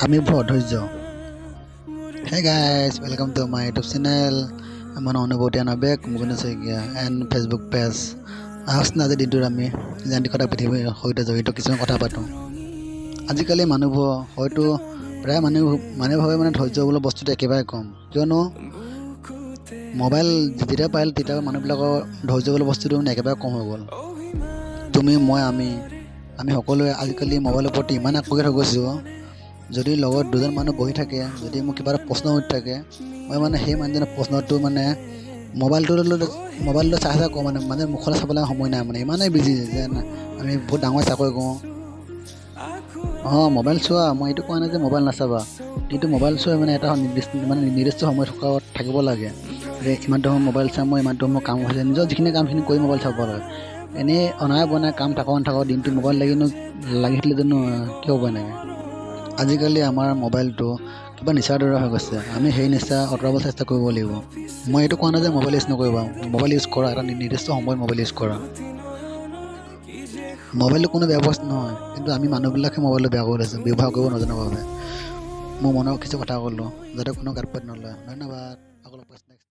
আমি বহুত ধৈৰ্য। Hey guys, welcome to my YouTube channel. আমাৰ অনুভূতি আনবেক Mukunda Saikia and Facebook page. আহকচোন আজি দিনটোত আমি যান্ত্ৰিকতা পৃথিৱীৰ সৈতে জড়িত কিছুমান কথা পাতোঁ। আজিকালি মানুহবোৰ হয়তো প্ৰায় মানুহভাৱে ধৈৰ্য বোলা বস্তুটো একেবাৰে কম, কিয়নো মোবাইল যেতিয়া পাইল তেতিয়া মানুহবিলাকৰ ধৈৰ্য বোলা বস্তুটো একেবাৰে কম হৈ গ'ল। তুমি মই আমি সকলোৱে আজিকালি মোবাইলৰ প্ৰতি ইমান আকৰ্ষিত হৈ গৈছোঁ, যদি লগত দুজন মানুহ বহি থাকে, যদি মোক কিবা এটা প্ৰশ্ন সুধি থাকে, মই সেই মানুহজনৰ প্ৰশ্নটো মোবাইলটো চাই কওঁ, মুখলৈ চাবলৈ সময় নাই, ইমানেই বিজি যে আমি বহুত ডাঙৰ চাকৰি কৰোঁ। মোবাইল চোৱা, মই এইটো কোৱা নাই যে মোবাইল নাচাবা, কিন্তু মোবাইল চোৱা এটা নিৰ্দিষ্ট সময় থাকিব লাগে যে ইমানটো সময় মোবাইল চাম, মই ইমানটো সময় কাম হৈছে, নিজৰ যিখিনি কামখিনি কৰি মোবাইল চাব লাগে। এনেই অনাই বনাই কাম নাথাকক দিনটো মোবাইল লাগি থাকিলে জানো কি হ'ব এনেকৈ। আজিকালি আমাৰ মোবাইলটো কিবা নিচাৰ দৰে হৈ গৈছে, আমি সেই নিচা আঁতৰাব চেষ্টা কৰিব লাগিব। মই এইটো কোৱা নাই যে মোবাইল ইউজ নকৰিবা, মোবাইল ইউজ কৰা, এটা নিৰ্দিষ্ট সময়ত মোবাইল ইউজ কৰা। মোবাইলটো কোনো বেয়া বস্তু নহয়, কিন্তু আমি মানুহবিলাকে মোবাইলটো বেয়া কৰি লৈছোঁ, ব্যৱহাৰ কৰিব নাজানো বাবে। মোৰ মনৰ কিছু কথা ক'লোঁ, যাতে কোনো গাত পাতি নলয়। ধন্যবাদ।